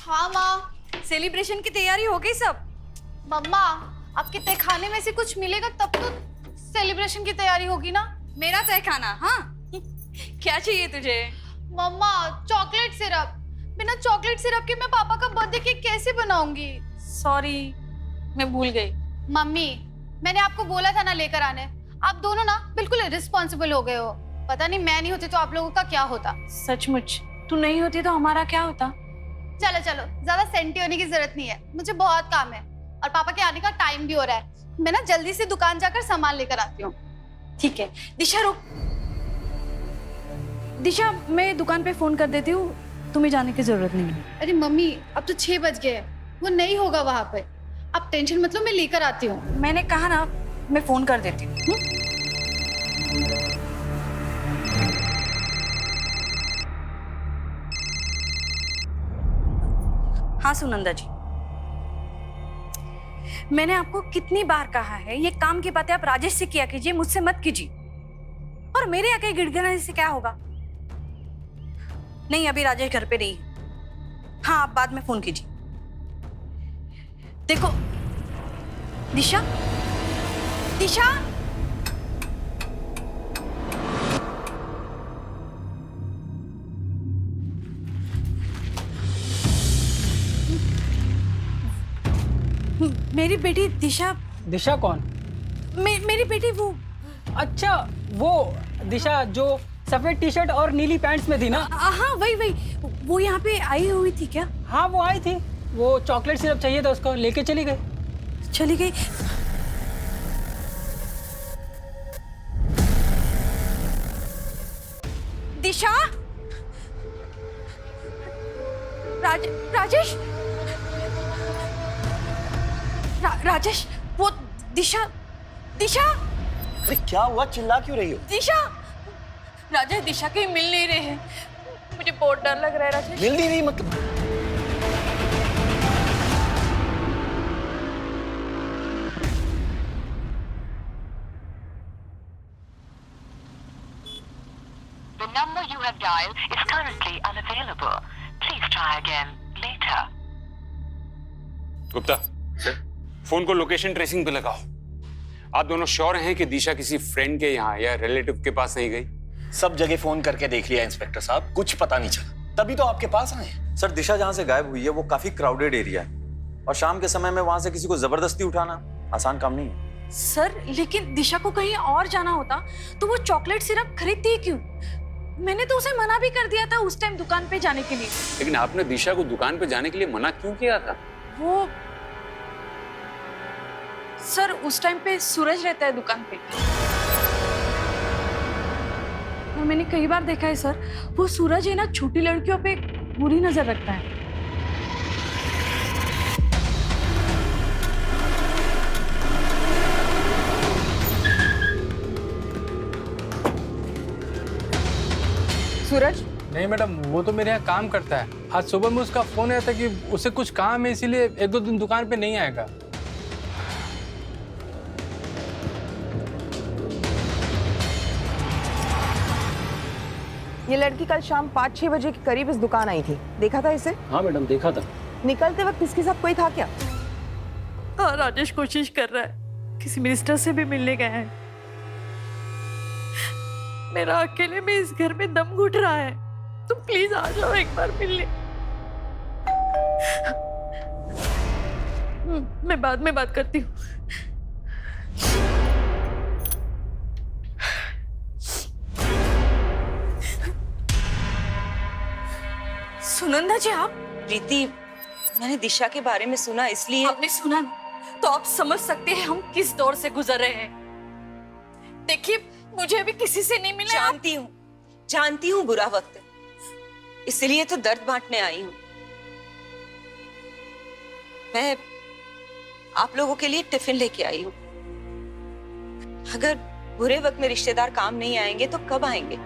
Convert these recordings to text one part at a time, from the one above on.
हाँ माँ। सेलिब्रेशन की तैयारी हो गई सब? मम्मा, आपके तय खाने में से कुछ मिलेगा तब तो सेलिब्रेशन की तैयारी होगी ना। मेरा तय खाना? हाँ क्या चाहिए तुझे? मम्मा, चॉकलेट सिरप। बिना चॉकलेट सिरप के मैं पापा का बर्थडे केक कैसे बनाऊंगी? सॉरी, मैं भूल गई। मम्मी, मैंने आपको बोला था ना लेकर आने। आप दोनों ना बिल्कुल इर्रिस्पॉन्सिबल हो गए हो। पता नहीं मैं नहीं होती तो आप लोगों का क्या होता। सचमुच तू नहीं होती तो हमारा क्या होता? चलो चलो, ज्यादा सेंटी होने की जरूरत नहीं है, मुझे बहुत काम है और पापा के आने का टाइम भी हो रहा है। मैं ना जल्दी से दुकान जाकर सामान लेकर आती हूँ। ठीक है दिशा, रुक। दिशा, मैं दुकान पे फोन कर देती हूँ, तुम्हें जाने की जरूरत नहीं है। अरे मम्मी, अब तो 6 बज गए हैं, वो नहीं होगा वहां पे। आप टेंशन मत लो, मैं लेकर आती हूँ। मैंने कहा ना, मैं फोन कर देती हूँ। हाँ सुनंदा जी, मैंने आपको कितनी बार कहा है ये काम की बातें आप राजेश से किया कीजिए, मुझसे मत कीजिए। और मेरे आके गिड़गिड़ाने से क्या होगा? नहीं, अभी राजेश घर पे नहीं है। हाँ, आप बाद में फोन कीजिए। देखो दिशा, दिशा, मेरी बेटी दिशा। दिशा कौन? मेरी बेटी वो। अच्छा, वो दिशा जो सफेद टी शर्ट और नीली पैंट्स में थी ना? हाँ वही वही, वो यहाँ पे आई हुई थी क्या? हाँ वो आई थी, वो चॉकलेट सिरप चाहिए था उसको, लेके चली गई। चली गई? दिशा, राजेश, राजेश, वो दिशा, दिशा। अरे क्या हुआ, चिल्ला क्यों रही हो? दिशा, राजेश दिशा कहीं मिल नहीं रहे हैं, मुझे बहुत डर लग रहा है राजेश। मिल नहीं रही मतलब? The number you have dialed is currently unavailable. Please try again later. Gupta sir, phone को लोकेशन ट्रेसिंग पे लगाओ। आप दोनों श्योर हैं कि दिशा किसी फ्रेंड के यहाँ या रिलेटिव के पास नहीं गई? सब जगह फोन करके देख लिया इंस्पेक्टर साहब, कुछ पता नहीं चला, तभी तो आपके पास आए। सर, दिशा जहाँ से गायब हुई है वो काफी क्राउडेड एरिया है और शाम के समय में वहां से किसी को जबरदस्ती उठाना आसान काम नहीं है। सर, लेकिन दिशा को कहीं और जाना होता तो वो चॉकलेट सिरप खरीदती ही क्यों? मैंने तो उसे मना भी कर दिया था उस टाइम दुकान पे जाने के लिए। लेकिन आपने दिशा को दुकान पे जाने के लिए मना क्यों किया था? वो सर, उस टाइम पे सूरज रहता है दुकान पे और मैंने कई बार देखा है सर, वो सूरज है ना छोटी लड़कियों पे बुरी नजर रखता है। सूरज? नहीं मैडम, वो तो मेरे यहाँ काम करता है। आज सुबह में उसका फोन आया था कि उसे कुछ काम है, इसीलिए 1-2 दिन दुकान पे नहीं आएगा। ये लड़की कल शाम 5-6 बजे के करीब इस दुकान आई थी, देखा था इसे? हाँ मैडम, देखा था। निकलते वक्त इसके साथ कोई था क्या? हाँ, राजेश कोशिश कर रहा है, किसी मिनिस्टर से भी मिलने गया है। मेरा अकेले में इस घर में दम घुट रहा है, तुम प्लीज आ जाओ एक बार मिलने। मैं बाद में बात करती हूँ। सुनंदा जी, आप? प्रीति, मैंने दिशा के बारे में सुना, इसलिए। आपने सुना तो आप समझ सकते हैं हम किस दौर से गुजर रहे हैं। देखिए, मुझे अभी किसी से नहीं मिला। जानती हूँ बुरा वक्त है, इसलिए तो दर्द बांटने आई हूँ। मैं आप लोगों के लिए टिफिन लेके आई हूँ। अगर बुरे वक्त में रिश्तेदार काम नहीं आएंगे तो कब आएंगे?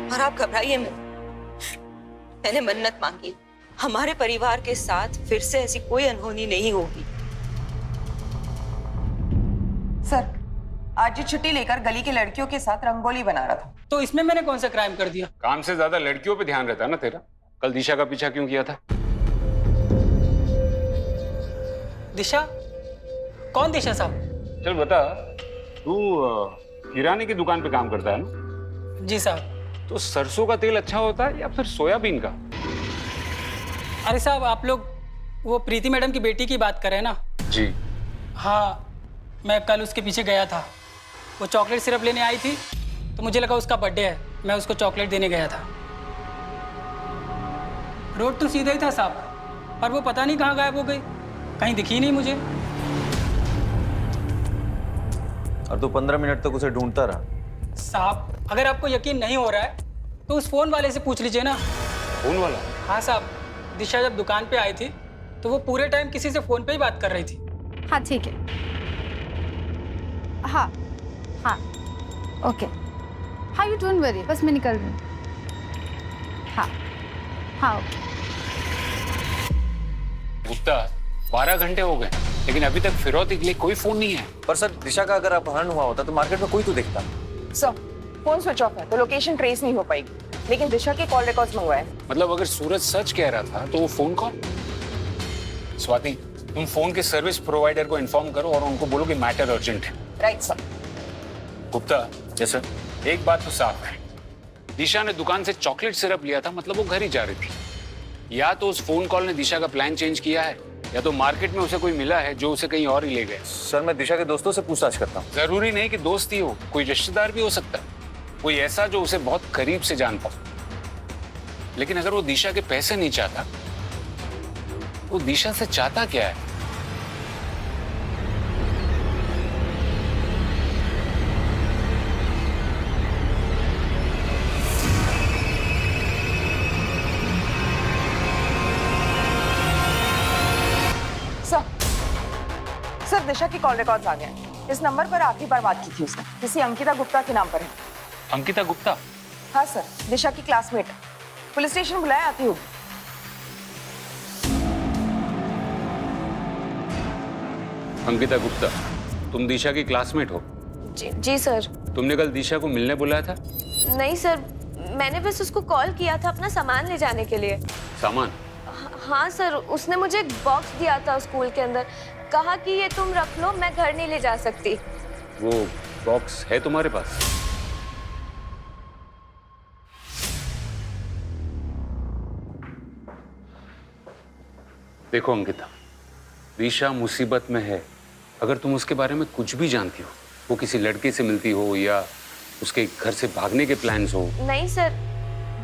और आप घबराइए मत, मैंने मन्नत मांगी, हमारे परिवार के साथ फिर से ऐसी कोई अनहोनी नहीं होगी। सर, आज ये छुट्टी लेकर गली की लड़कियों के साथ रंगोली बना रहा था। तो इसमें मैंने कौन सा क्राइम कर दिया? काम से ज्यादा लड़कियों पे ध्यान रहता है ना तेरा। कल दिशा का पीछा क्यों किया था? दिशा? कौन दिशा साहब? चल बता, तू किराने की दुकान पे काम करता है ना? जी साहब। तो सरसों का तेल अच्छा होता है या फिर सोयाबीन का? अरे साहब, आप लोग वो प्रीति मैडम की बेटी की बात कर रहे हैं ना? जी हाँ, मैं कल उसके पीछे गया था। वो चॉकलेट सिरप लेने आई थी तो मुझे लगा उसका बर्थडे है, मैं उसको चॉकलेट देने गया था। रोड तो सीधा ही था साहब, पर वो पता नहीं कहाँ गायब हो गई, कहीं दिखी नहीं मुझे। और तू 15 मिनट तक उसे ढूंढता रहा। साहब, अगर आपको यकीन नहीं हो रहा है तो उस फोन वाले से पूछ लीजिए ना। फोन वाला? हाँ साहब, दिशा जब दुकान पे आई थी तो वो पूरे टाइम किसी से फोन पे ही बात कर रही थी। हाँ ठीक है, हाँ हाँ ओके, हाँ यू डोंट वरी, बस मैं निकल रही हूँ। हाँ हाँ ओके। गुप्ता, 12 घंटे हो गए लेकिन अभी तक फिरौती के लिए कोई फोन नहीं है। पर सर, दिशा का अगर अपहरण हुआ होता तो मार्केट में कोई तो दिखता। सर, फोन स्विच ऑफ है तो लोकेशन ट्रेस नहीं हो पाएगी, लेकिन दिशा के कॉल रिकॉर्ड्स मंगवाए। मतलब अगर सूरज सच कह रहा था तो वो फोन कॉल? स्वाति, तुम फोन के सर्विस प्रोवाइडर को इन्फॉर्म करो और उनको बोलो कि मैटर अर्जेंट है। Right sir. Gupta, yes sir. एक बात तो साफ है, दिशा ने दुकान से चॉकलेट सिरप लिया था, मतलब वो घर ही जा रही थी। या तो उस फोन कॉल ने दिशा का प्लान चेंज किया है या तो मार्केट में उसे कोई मिला है जो उसे कहीं और ही ले गए। सर, मैं दिशा के दोस्तों से पूछताछ करता हूँ। जरूरी नहीं कि दोस्त ही हो, कोई रिश्तेदार भी हो सकता है, कोई ऐसा जो उसे बहुत करीब से जानता हो। लेकिन अगर वो दिशा के पैसे नहीं चाहता, वो दिशा से चाहता क्या है? सर, दिशा की कॉल रिकॉर्ड्स आ गए। इस नंबर पर आखिरी बार बात की थी उसने, किसी अंकिता गुप्ता के नाम पर है। अंकिता गुप्ता? हाँ सर, दिशा की क्लासमेट है। पुलिस स्टेशन बुलाया, आती होगी। अंकिता गुप्ता, तुम दिशा की क्लासमेट हो? जी सर। तुमने कल दिशा को मिलने बुलाया था? नहीं सर, मैंने बस उसको कॉल किया था अपना सामान ले जाने के लिए। सामान? हाँ सर, उसने मुझे एक बॉक्स दिया था स्कूल के अंदर, कहा कि ये तुम रख लो, मैं घर नहीं ले जा सकती। वो बॉक्स है तुम्हारे पास? देखो अंकिता, दिशा मुसीबत में है। अगर तुम उसके बारे में कुछ भी जानती हो, वो किसी लड़के से मिलती हो या उसके घर से भागने के प्लान्स हो। नहीं सर,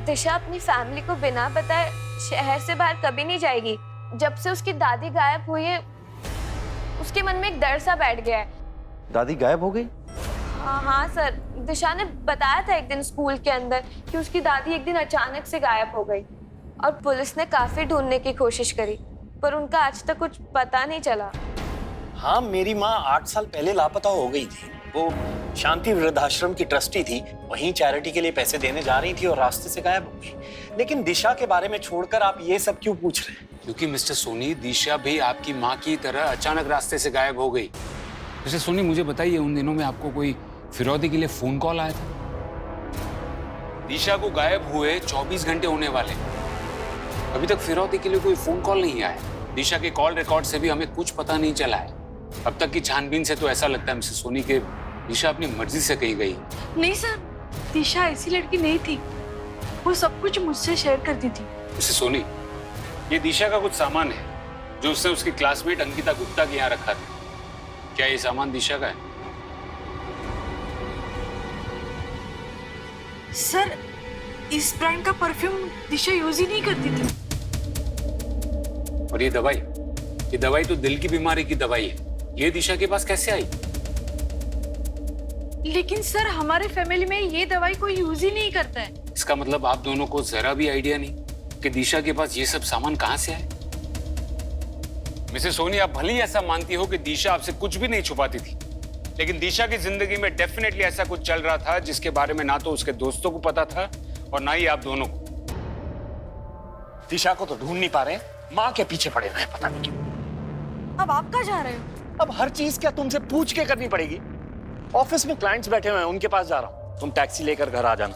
दिशा अपनी फैमिली को बिना बताए शहर से बाहर कभी नहीं जाएगी। जब से उसकी दादी गायब हुई है, उसके मन में एक डर सा बैठ गया है। दादी गायब हो गई? हाँ सर, दिशा ने बताया था एक दिन स्कूल के अंदर कि उसकी दादी एक दिन अचानक से गायब हो गई और पुलिस ने काफी ढूंढने की कोशिश करी, पर उनका आज तक कुछ पता नहीं चला। हाँ, मेरी माँ 8 साल पहले लापता हो गई थी। वो शांति वृद्धाश्रम की ट्रस्टी थी, वहीं चैरिटी के लिए पैसे देने जा रही थी और रास्ते से गायब हो गई। लेकिन दिशा के बारे में छोड़कर आप ये सब क्यों पूछ रहे हैं? क्योंकि मिस्टर सोनी, दिशा भी आपकी माँ की तरह अचानक रास्ते से गायब हो गई। मिस्टर सोनी, मुझे बताइए, उन दिनों में आपको कोई फिरौती के लिए फोन कॉल आया था? दिशा को गायब हुए 24 घंटे होने वाले, अभी तक फिरौती के लिए कोई फोन कॉल नहीं आया। दिशा के कॉल रिकॉर्ड से भी हमें कुछ पता नहीं चला है। अब तक की छानबीन से तो ऐसा लगता है मिस्टर सोनी के दिशा अपनी मर्जी से कहीं गई। नहीं सर, दिशा ऐसी लड़की नहीं थी, वो सब कुछ मुझसे शेयर करती थी। मिस्टर सोनी, ये दिशा का कुछ सामान है जो उसने उसकी क्लासमेट अंकिता गुप्ता के यहाँ रखा था। क्या ये सामान दिशा का है? सर, इस ब्रांड का परफ्यूम दिशा यूज ही नहीं करती थी। और ये दवाई तो दिल की बीमारी की दवाई है, ये दिशा के पास कैसे आई? लेकिन सर, हमारे फैमिली में ये दवाई कोई यूज ही नहीं करता है। इसका मतलब आप दोनों को जरा भी आइडिया नहीं कि दिशा के पास ये सब सामान कहां से आए? मिसेस सोनी, आप भली ऐसा मानती हो कि दिशा आपसे कुछ भी नहीं छुपाती थी, लेकिन दिशा की जिंदगी में डेफिनेटली ऐसा कुछ चल रहा था जिसके बारे में ना तो उसके दोस्तों को पता था और ना ही आप दोनों को। दिशा को तो ढूंढ नहीं पा रहे, माँ के पीछे पड़े हुए हैं, पता नहीं क्यों। अब आप कहाँ जा रहे हो? अब हर चीज क्या तुमसे पूछ के करनी पड़ेगी? ऑफिस में क्लाइंट्स बैठे हुए हैं, उनके पास जा रहा हूँ। तुम टैक्सी लेकर घर आ जाना।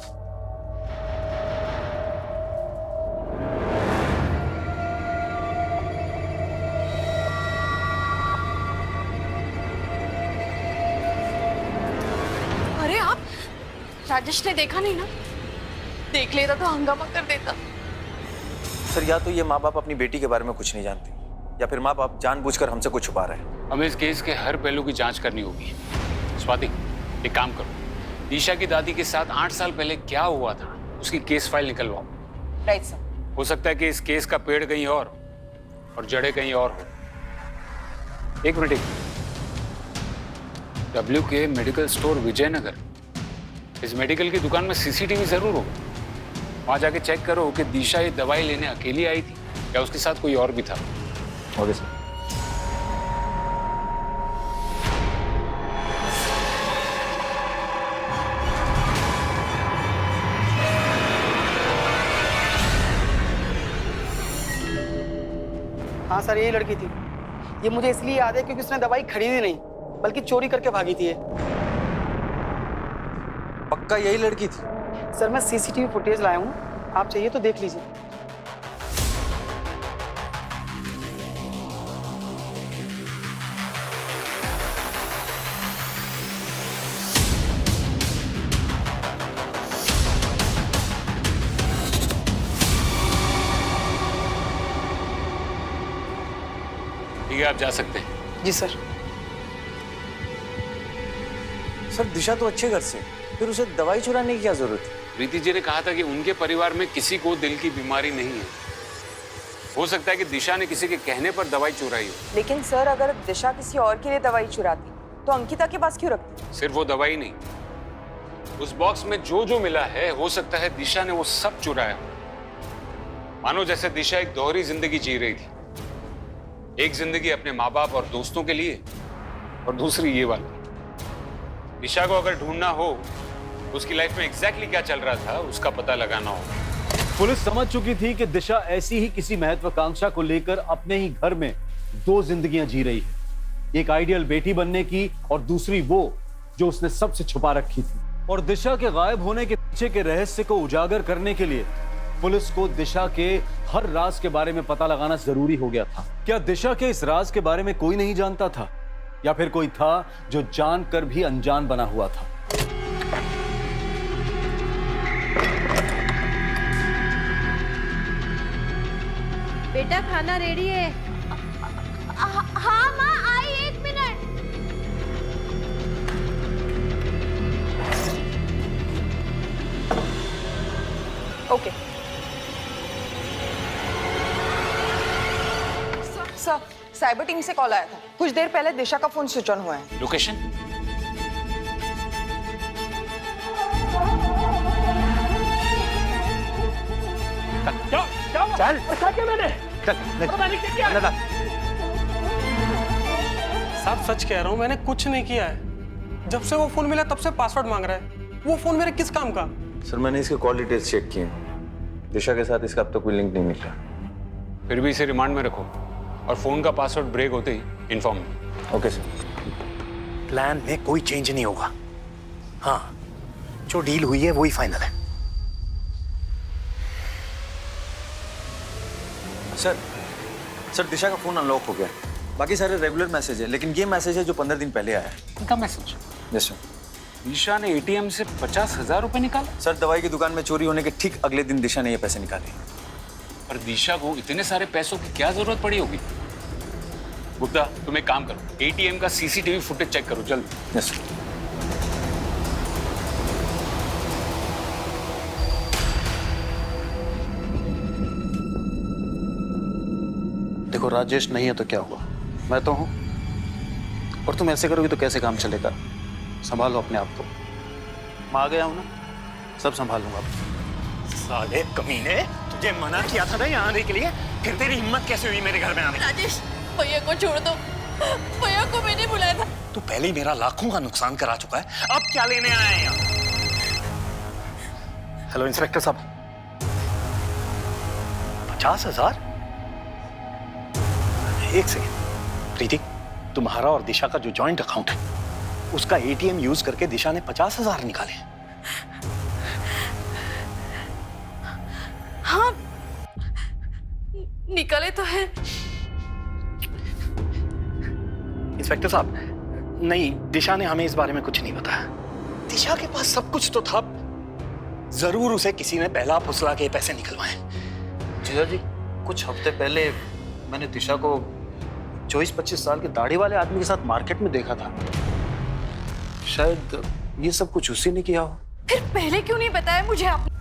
अरे आप, राजेश ने देखा नहीं ना? देख लेता तो हंगामा कर देता। सर या तो ये माँ बाप अपनी बेटी के बारे में कुछ नहीं जानते, या फिर माँ बाप जानबूझकर हमसे कुछ छुपा रहे हैं। हमें इस केस के हर पहलू की जांच करनी होगी। स्वाति, एक काम करो, दिशा की दादी के साथ 8 साल पहले क्या हुआ था उसकी केस फाइल निकलवाओ। Right sir. हो सकता है कि इस केस का पेड़ कहीं और जड़ें कहीं और हो। एक minute, WK medical store Vijaynagar, इस मेडिकल की दुकान में CCTV जरूर होगा। वहां जाके चेक करो कि दिशा ये दवाई लेने अकेली आई थी या उसके साथ कोई और भी था। Okay sir. हाँ सर, यही लड़की थी। ये मुझे इसलिए याद है क्योंकि उसने दवाई खरीदी नहीं बल्कि चोरी करके भागी थी ये। पक्का यही लड़की थी? सर मैं CCTV फुटेज लाया हूँ, आप चाहिए तो देख लीजिए। ठीक है, आप जा सकते हैं। जी सर। सर दिशा तो अच्छे घर से, फिर उसे दवाई चुराने की क्या जरूरत है? प्रीति जी ने कहा था कि उनके परिवार में किसी को दिल की बीमारी नहीं है। हो सकता है कि दिशा ने किसी के कहने पर दवाई चुराई हो। लेकिन सर अगर दिशा किसी और के लिए दवाई चुराती तो अंकिता के पास क्यों रखती? सिर्फ वो दवाई नहीं, उस बॉक्स में जो जो मिला है हो सकता है दिशा ने वो सब चुराया। मानो जैसे दिशा एक दोहरी जिंदगी जी रही थी, एक जिंदगी अपने माँ बाप और दोस्तों के लिए और दूसरी ये वाली। दिशा को अगर ढूंढना हो, उसकी लाइफ में एग्जैक्टली क्या चल रहा था उसका पता लगाना होगा। पुलिस समझ चुकी थी कि दिशा ऐसी ही किसी महत्वाकांक्षा को लेकर अपने ही घर में 2 जिंदगियां जी रही है, एक आइडियल बेटी बनने की और दूसरी वो जो उसने सबसे छुपा रखी थी। और दिशा के गायब होने के पीछे के रहस्य को उजागर करने के लिए पुलिस को दिशा के हर राज के बारे में पता लगाना जरूरी हो गया था। क्या दिशा के इस राज के बारे में कोई नहीं जानता था, या फिर कोई था जो जानकर भी अनजान बना हुआ था? बेटा खाना रेडी है। हाँ माँ, आई 1 minute. Okay sir, cyber team से कॉल आया था। कुछ देर पहले दिशा का फोन स्विच ऑन हुआ है। लोकेशन? चल मैंने साहब सच कह रहा हूँ, मैंने कुछ नहीं किया है। जब से वो फोन मिला तब से पासवर्ड मांग रहा है। वो फोन मेरे किस काम का? सर मैंने इसके कॉल डिटेल्स चेक किए, दिशा के साथ इसका अब तक कोई लिंक नहीं निकला। फिर भी इसे रिमांड में रखो और फोन का पासवर्ड ब्रेक होते ही इन्फॉर्म। Okay sir. प्लान में कोई चेंज नहीं होगा। हाँ, जो डील हुई है वही फाइनल है। सर दिशा का फोन अनलॉक हो गया, बाकी सारे रेगुलर मैसेज है, लेकिन ये मैसेज है जो 15 दिन पहले आया है। इनका मैसेज? Yes sir. दिशा ने ATM से 50,000 रुपए निकाले? सर दवाई की दुकान में चोरी होने के ठीक अगले दिन दिशा ने ये पैसे निकाले। पर दिशा को इतने सारे पैसों की क्या जरूरत पड़ी होगी? गुप्ता, तुम एक काम करो, ATM का CCTV फुटेज चेक करो जल्द। Yes sir. देखो राजेश नहीं है तो क्या हुआ, मैं तो हूं, और तुम ऐसे करोगे तो कैसे काम चलेगा? संभालो अपने आप को। मैं आ गया हूं ना, सब संभाल लूंगा। साले कमीने, तुझे मना किया था ना यहाँ आने के लिए, फिर तेरी हिम्मत कैसे हुई मेरे घर में आने की? राजेश, भैया को छोड़ दो। भैया को मैंने बुलाया था। तू पहले ही मेरा लाखों का नुकसान करा चुका है, अब क्या लेने आया है यहाँ? हेलो इंस्पेक्टर साहब। 50,000? एक सेकेंड, प्रीति, तुम्हारा और दिशा का जो जॉइंट अकाउंट है उसका एटीएम यूज करके दिशा ने 50,000 निकाले। हाँ, निकले तो है। इंस्पेक्टर साहब, नहीं, दिशा ने हमें इस बारे में कुछ नहीं बताया। दिशा के पास सब कुछ तो था, जरूर उसे किसी ने पहला फुसला के पैसे निकलवाए। जीजा जी, कुछ हफ्ते पहले मैंने दिशा को 24-25 साल के दाढ़ी वाले आदमी के साथ मार्केट में देखा था। शायद ये सब कुछ उसी ने किया हो। फिर पहले क्यों नहीं बताया मुझे आपने?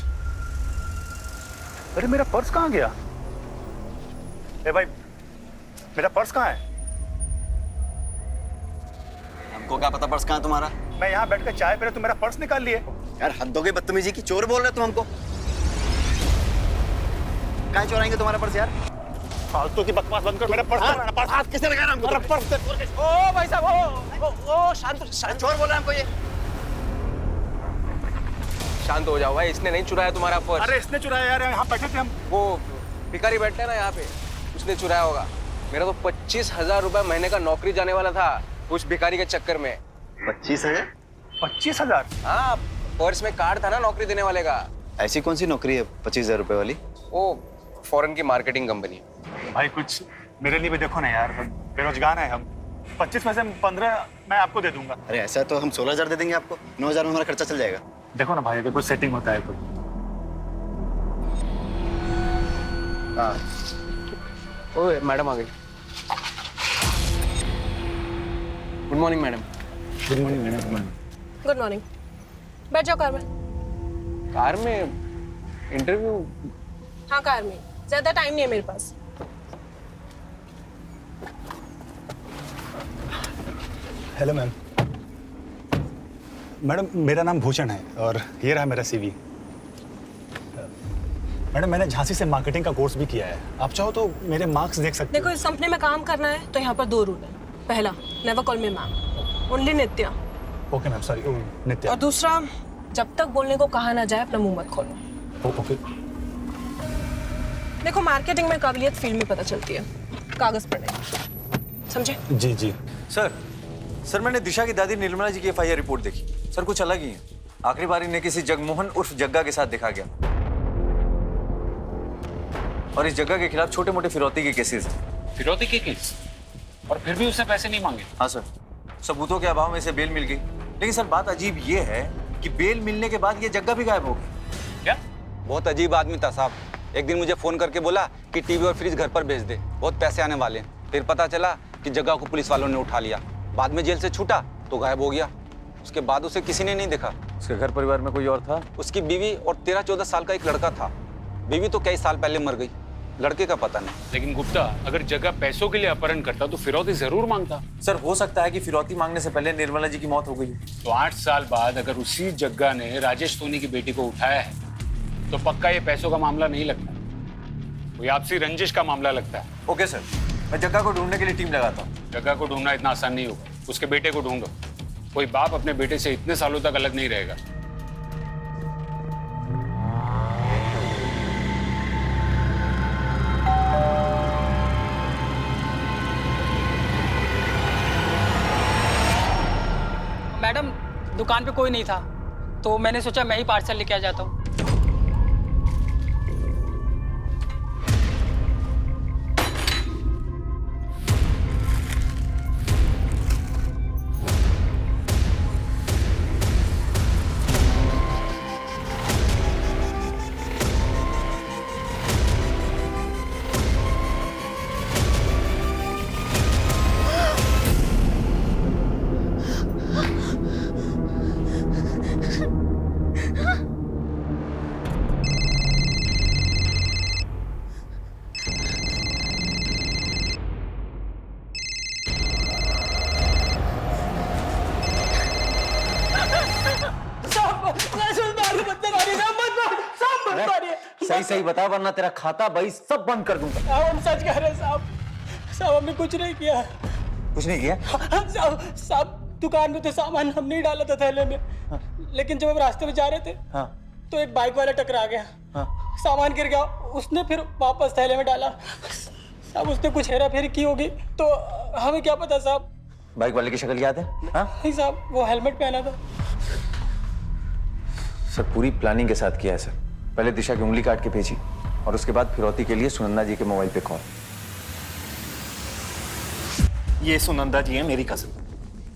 अरे मेरा पर्स कहाँ गया? ए भाई, मेरा पर्स कहाँ है? हमको क्या पता पर्स कहाँ है तुम्हारा? मैं यहाँ बैठकर चाय पी रहा, तुम मेरा पर्स निकाल लिए। यार हद हो गई बदतमीजी की, चोर बोल रहे तुम हमको। कहाँ चोराएंगे तुम्हारा पर्स यार? फालतू की बकवास बंद कर, मेरा पर्स मेरा पर्स हाथ किसने लगाया हमको? मेरा पर्स ओ भाई साहब, ओ शांत चोर बोल रहा है हमको ये। शांत हो जाओ भाई, इसने नहीं चुराया तुम्हारा पर्स। अरे इसने चुराया यार, यहाँ बैठे थे हम। वो भिखारी बैठते हैं ना यहाँ पे, उसने चुराया होगा। मेरा तो 25,000 रुपए महीने का नौकरी जाने वाला था उस भिखारी के चक्कर में। 25,000? 25,000? हाँ, पर्स में कार्ड था ना नौकरी देने वाले का। ऐसी कौन सी नौकरी है 25,000 रुपए वाली? वो फॉरेन की मार्केटिंग कंपनी। भाई कुछ मेरे लिए भी देखो ना यार, बेरोजगार है हम। 25 में से 15 मैं आपको दे दूंगा। अरे ऐसा तो हम 16,000 दे देंगे आपको, 9,000 में हमारा खर्चा चल जाएगा। देखो ना भाई, कुछ सेटिंग होता है तो। हाँ, ओए मैडम आ गई। Good morning madam. Good morning madam. Good morning. बैठ जाओ कार में। कार में इंटरव्यू? हाँ, कार में। ज्यादा टाइम नहीं है मेरे पास। Hello ma'am. मैडम मेरा नाम भूषण है और ये रहा मेरा सीवी। मैडम मैंने झांसी से मार्केटिंग का कोर्स भी किया है, आप चाहो तो मेरे मार्क्स देख सकते देखो, इस कंपनी में काम करना है तो यहाँ पर 2 रूल है। पहला, never call me ma'am, only Nitya. Okay ma'am, sorry Nitya. और दूसरा, जब तक बोलने को कहा ना जाए अपना मुंह मत खोलो। ओके। देखो, मार्केटिंग में काबिलियत फील्ड में पता चलती है, कागज पर नहीं। समझे? जी जी। सर मैंने दिशा की दादी निर्मला जी की FIR रिपोर्ट देखी। सर कुछ अलग ही है। आखिरी बार इन्हें किसी जगमोहन उर्फ जग्गा के साथ देखा गया और इस जग्गा के खिलाफ छोटे मोटे फिरौती के केसेस हैं। फिरौती के केस? और फिर भी उसने पैसे नहीं मांगे? हाँ सर, सबूतों के अभाव में इसे बेल मिल गई। लेकिन सर बात अजीब ये है कि बेल मिलने के बाद ये जग्गा भी गायब हो गई। क्या? बहुत अजीब आदमी था साहब। एक दिन मुझे फोन करके बोला कि टीवी और फ्रिज घर पर भेज दे, बहुत पैसे आने वाले हैं। फिर पता चला कि जग्गा को पुलिस वालों ने उठा लिया। बाद में जेल से छूटा तो गायब हो गया। उसके बाद उसे किसी ने नहीं देखा। उसके घर परिवार में कोई और था? उसकी बीवी और 13-14 साल का एक लड़का था। बीवी तो कई साल पहले मर गई, लड़के का पता नहीं। लेकिन गुप्ता, अगर जग्गा पैसों के लिए अपहरण करता तो फिरौती जरूर मांगता। सर हो सकता है कि फिरौती मांगने से पहले निर्मला जी की मौत हो गई। तो 8 साल बाद अगर उसी जग्गा ने राजेश सोनी की बेटी को उठाया है तो पक्का ये पैसों का मामला नहीं लगता, कोई आपसी रंजिश का मामला लगता है। ओके सर, मैं जग्गा को ढूंढने के लिए टीम लगाता हूँ। जग्गा को ढूंढना इतना आसान नहीं होगा, उसके बेटे को ढूंढो। कोई बाप अपने बेटे से इतने सालों तक अलग नहीं रहेगा। मैडम, दुकान पे कोई नहीं था तो मैंने सोचा मैं ही पार्सल लेके आ जाता हूँ। सही सही बता वरना तेरा खाता भाई सब बंद कर दूंगा। हम सच कह रहे हैं साहब। साहब हमने कुछ नहीं किया। कुछ नहीं किया? साहब दुकान में तो सामान हम नहीं डाला था थैले में। लेकिन जब हम रास्ते में जा रहे थे तो एक बाइक वाला टकरा गया। सामान गिर गया, उसने फिर वापस थैले में डाला। साहब उसने कुछ हेरा फेरी की होगी तो हमें क्या पता साहब। बाइक वाले की शक्ल याद है? हाँ नहीं साहब, वो हेलमेट पहना था। सर पूरी प्लानिंग के साथ किया है सर। पहले दिशा की उंगली काट के भेजी और उसके बाद फिरौती के लिए सुनंदा जी के मोबाइल पे कॉल। ये सुनंदा जी है, मेरी कजिन।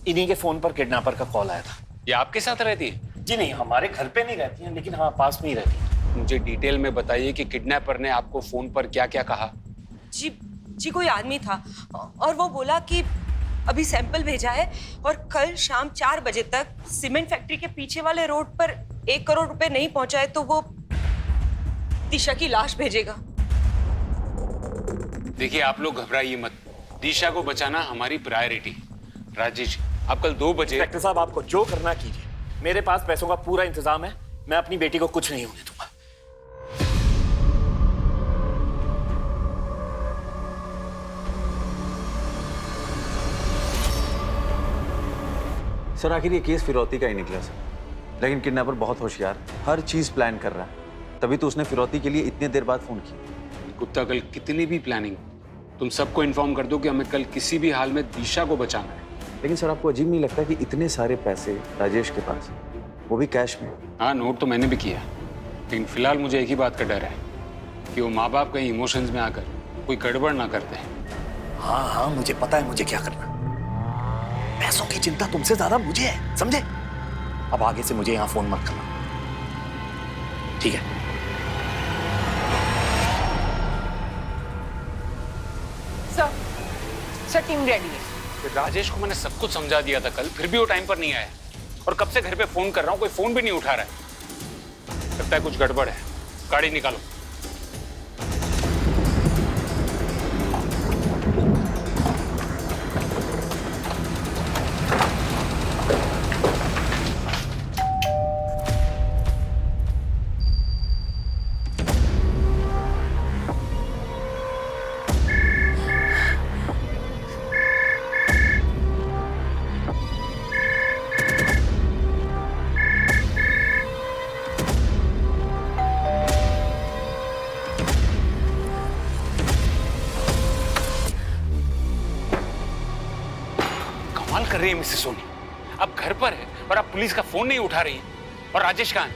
इन्हीं के फोन पर किडनैपर का कॉल आया था। ये आपके साथ रहती है? जी नहीं, हमारे घर पे नहीं रहती हैं, लेकिन हाँ पास में ही रहती हैं। मुझे डिटेल में बताइए कि किडनैपर ने आपको फोन पर क्या क्या कहा। जी कोई आदमी था और वो बोला कि अभी सैंपल भेजा है और कल शाम 4 बजे तक सीमेंट फैक्ट्री के पीछे वाले रोड पर 1 करोड़ रुपए नहीं पहुंचाए तो वो दिशा की लाश भेजेगा। देखिए आप लोग घबराइए मत, दिशा को बचाना हमारी प्रायोरिटी। राजेश, आप कल 2 बजे। इंस्पेक्टर साहब, आपको जो करना कीजिए, मेरे पास पैसों का पूरा इंतजाम है। मैं अपनी बेटी को कुछ नहीं होने दूंगा। सर आखिर ये केस फिरौती का ही निकला सर, लेकिन किडनैपर बहुत होशियार, हर चीज प्लान कर रहा है, तभी तो उसने फिरौती के लिए इतनी देर बाद फोन किया। गुप्ता, कल कितनी भी प्लानिंग, तुम सबको इन्फॉर्म कर दो कि हमें कल किसी भी हाल में दिशा को बचाना है। लेकिन सर आपको अजीब नहीं लगता कि इतने सारे पैसे राजेश के पास, वो भी कैश में? हाँ, नोट तो मैंने भी किया, लेकिन फिलहाल मुझे एक ही बात का डर है कि वो माँ बाप कहीं इमोशंस में आकर कोई गड़बड़ ना करते हैं। हाँ, मुझे पता है मुझे क्या करना। पैसों की चिंता तुमसे ज्यादा मुझे है, समझे? अब आगे से मुझे यहाँ फोन मत करना, ठीक है? सर टीम रेडी है। राजेश को मैंने सब कुछ समझा दिया था कल, फिर भी वो टाइम पर नहीं आया और कब से घर पे फोन कर रहा हूँ, कोई फोन भी नहीं उठा रहा है। लगता है कुछ गड़बड़ है। गाड़ी निकालो। कर रही है मिसेस सोनी, आप घर पर है और आप पुलिस का फोन नहीं उठा रही हैं। और राजेश कहाँ है?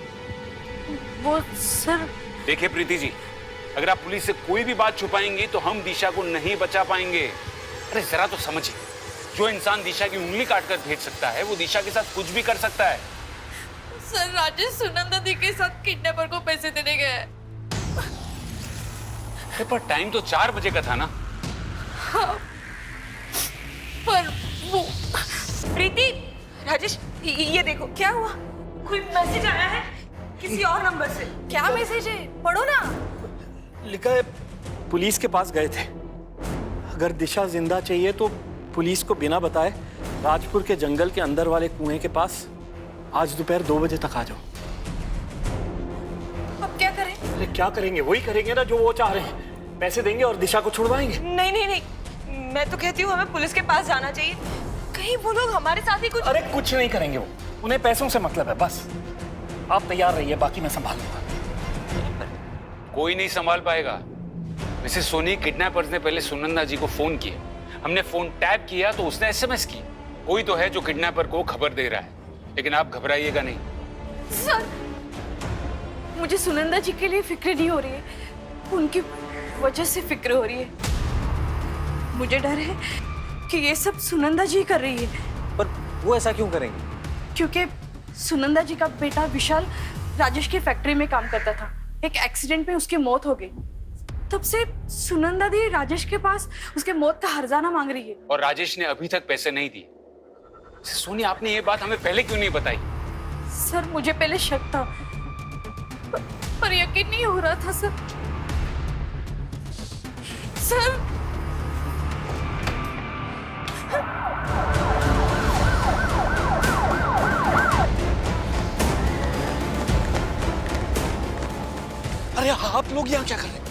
वो सर। देखिए प्रीति जी, अगर आप पुलिस से कोई भी बात छुपाएंगी तो हम दिशा को नहीं बचा पाएंगे। अरे जरा तो समझिए, जो इंसान दिशा की उंगली काटकर भेज सकता है वो दिशा के साथ कुछ भी कर सकता है। सर राजेश सुनंदा दी के साथ किडनैपर को पैसे देने गया है। पर टाइम तो 4 बजे का था ना। हाँ, पर वो प्रीति, राजेश ये देखो क्या हुआ, कोई मैसेज आया है किसी और नंबर से। क्या मैसेज है, पढ़ो ना। लिखा है पुलिस के पास गए थे, अगर दिशा जिंदा चाहिए तो पुलिस को बिना बताए राजपुर के जंगल के अंदर वाले कुएं के पास आज दोपहर 2 बजे तक आ जाओ। अब क्या करें? अरे क्या करेंगे, वही करेंगे ना जो वो चाह रहे हैं, पैसे देंगे और दिशा को छुड़वाएंगे। नहीं नहीं नहीं, मैं तो कहती हूँ हमें पुलिस के पास जाना चाहिए, कहीं वो लोग हमारे साथ ही कुछ। अरे कुछ नहीं करेंगे वो, उन्हें पैसों से मतलब है बस। आप तैयार रहिए, बाकी मैं संभाल लूंगा। कोई नहीं संभाल पाएगा। मिसेस सोनी, किडनैपर्स ने पहले सुनंदा जी को फोन किया, हमने फोन टैप किया तो उसने एसएमएस की। कोई तो है जो किडनैपर को खबर दे रहा है, लेकिन आप घबराइएगा नहीं। सर मुझे सुनंदा जी के लिए फिक्र नहीं हो रही है, उनकी वजह से फिक्र हो रही है। मुझे डर है कि ये सब सुनंदा जी कर रही है। पर वो ऐसा क्यों करेंगे? क्योंकि सुनंदा जी का बेटा विशाल राजेश की फैक्ट्री में काम करता था, एक एक्सीडेंट में उसकी मौत हो गई। तब से सुनंदा दी राजेश के पास उसके मौत का हर्जाना मांग रही है। और राजेश ने अभी तक पैसे नहीं दिए। सोनी, आपने ये बात हमें पहले क्यों नहीं बताई? सर मुझे पहले शक था, पर यकीन नहीं हो रहा था सर। सर अरे आप लोग यहाँ क्या कर रहे हैं?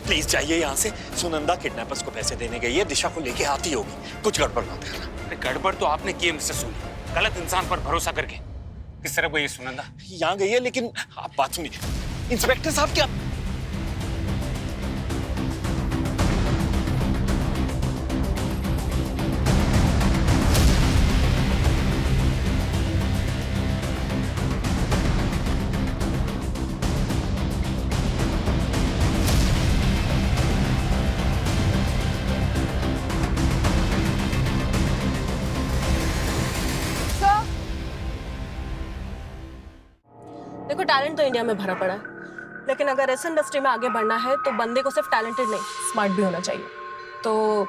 प्लीज जाइए यहाँ से। सुनंदा किडनैपर्स को पैसे देने गई है, दिशा को लेके आती होगी, कुछ गड़बड़ मत करना। गड़बड़ तो आपने की मिस्टर सोनी, गलत इंसान पर भरोसा करके। किस तरह गई सुनंदा? यहाँ गई है, लेकिन आप बात सुनिए इंस्पेक्टर साहब। क्या टैलेंट तो इंडिया में भरा पड़ा है, लेकिन अगर इस इंडस्ट्री में आगे बढ़ना है तो बंदे को सिर्फ टैलेंटेड नहीं, स्मार्ट भी होना चाहिए। तो